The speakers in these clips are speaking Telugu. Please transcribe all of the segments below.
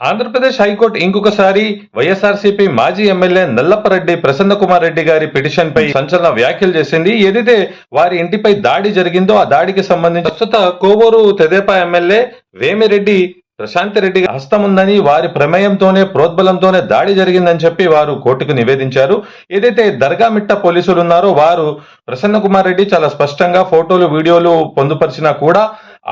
ఆంధ్రప్రదేశ్ హైకోర్టు ఇంకొకసారి వైఎస్ఆర్సీపీ మాజీ ఎమ్మెల్యే నల్లపరెడ్డి ప్రసన్న కుమార్ రెడ్డి గారి పిటిషన్ పై సంచలన వ్యాఖ్యలు చేసింది. ఏదైతే వారి ఇంటిపై దాడి జరిగిందో ఆ దాడికి సంబంధించి ప్రస్తుత కోవూరు తెదేపా ఎమ్మెల్యే వేమిరెడ్డి ప్రశాంత్ రెడ్డి హస్తం ఉందని, వారి ప్రమేయంతోనే ప్రోద్బలంతోనే దాడి జరిగిందని చెప్పి వారు కోర్టుకు నివేదించారు. ఏదైతే దర్గామిట్ట పోలీసులు ఉన్నారో వారు ప్రసన్న కుమార్ రెడ్డి చాలా స్పష్టంగా ఫోటోలు వీడియోలు పొందుపరిచినా కూడా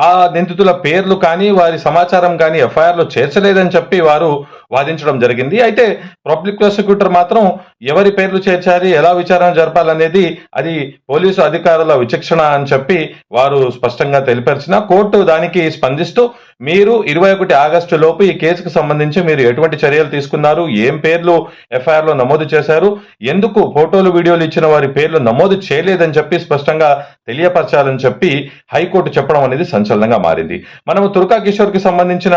ఆ నిందితుల పేర్లు కానీ వారి సమాచారం కానీ ఎఫ్ఐఆర్ లో చేర్చలేదని చెప్పి వారు వాదించడం జరిగింది. అయితే పబ్లిక్ ప్రాసిక్యూటర్ మాత్రం ఎవరి పేర్లు చేర్చాలి, ఎలా విచారణ జరపాలనేది అది పోలీసు అధికారుల విచక్షణ అని చెప్పి వారు స్పష్టంగా తెలిపరిచిన కోర్టు దానికి స్పందిస్తూ మీరు 21 ఆగస్టు లోపు ఈ కేసుకు సంబంధించి మీరు ఎటువంటి చర్యలు తీసుకున్నారు, ఏం పేర్లు ఎఫ్ఐఆర్ లో నమోదు చేశారు, ఎందుకు ఫోటోలు వీడియోలు ఇచ్చిన వారి పేర్లు నమోదు చేయలేదని చెప్పి స్పష్టంగా తెలియపరచాలని చెప్పి హైకోర్టు చెప్పడం అనేది సంచలనంగా మారింది. మనము తుర్కా కిషోర్ కి సంబంధించిన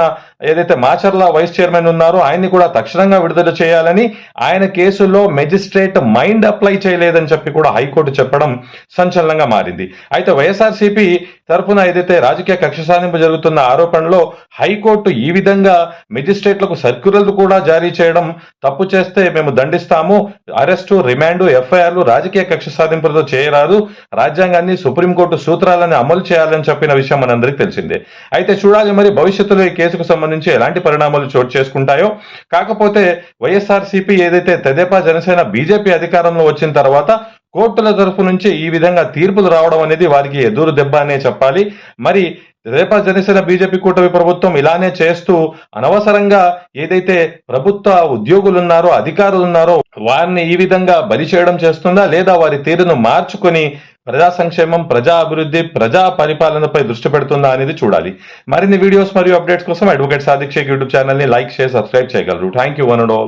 ఏదైతే మాచర్ల వైస్ చైర్మన్ ఉన్నారో ఆయన్ని కూడా తక్షణంగా విడుదల చేయాలని, ఆయన కేసులో మెజిస్ట్రేట్ మైండ్ అప్లై చేయలేదని చెప్పి కూడా హైకోర్టు చెప్పడం సంచలనంగా మారింది. అయితే వైఎస్ఆర్సీపీ తరఫున ఏదైతే రాజకీయ కక్ష సాధింపు జరుగుతున్న ఆరోపణలో హైకోర్టు ఈ విధంగా మెజిస్ట్రేట్లకు సర్క్యులర్లు కూడా జారీ చేయడం, తప్పు చేస్తే మేము దండిస్తాము, అరెస్టు, రిమాండ్, ఎఫ్ఐఆర్లు రాజకీయ కక్ష సాధింపులతో చేయరాదు, రాజ్యాంగాన్ని, సుప్రీంకోర్టు సూత్రాలను అమలు చేయాలని చెప్పిన విషయం మనందరికీ తెలిసిందే. అయితే చూడాలి మరి భవిష్యత్తులో ఈ కేసుకు సంబంధించి ఎలాంటి పరిణామాలు చోటు చేసుకుంటాయో. కాకపోతే వైఎస్ఆర్సీపీ ఏదైతే తెదేపా, జనసేన, బీజేపీ అధికారంలో వచ్చిన తర్వాత కోర్టుల తరఫు నుంచి ఈ విధంగా తీర్పులు రావడం అనేది వారికి ఎదురు దెబ్బ అనే చెప్పాలి. మరి తెదేపా, జనసేన, బీజేపీ కూటమి ప్రభుత్వం ఇలానే చేస్తూ అనవసరంగా ఏదైతే ప్రభుత్వ ఉద్యోగులున్నారో, అధికారులున్నారో వారిని ఈ విధంగా బలి చేయడం చేస్తుందా, లేదా వారి తీరును మార్చుకొని ప్రజా సంక్షేమం, ప్రజా అభివృద్ధి, ప్రజా పరిపాలనపై దృష్టి పెడుతుందా అనేది చూడాలి. మరిన్ని వీడియోస్ మరియు అప్డేట్స్ కోసం advocate Sadiq Shaik YouTube channel ని లైక్, షేర్, సబ్స్క్రైబ్ చేయగలరు. Thank you one and all.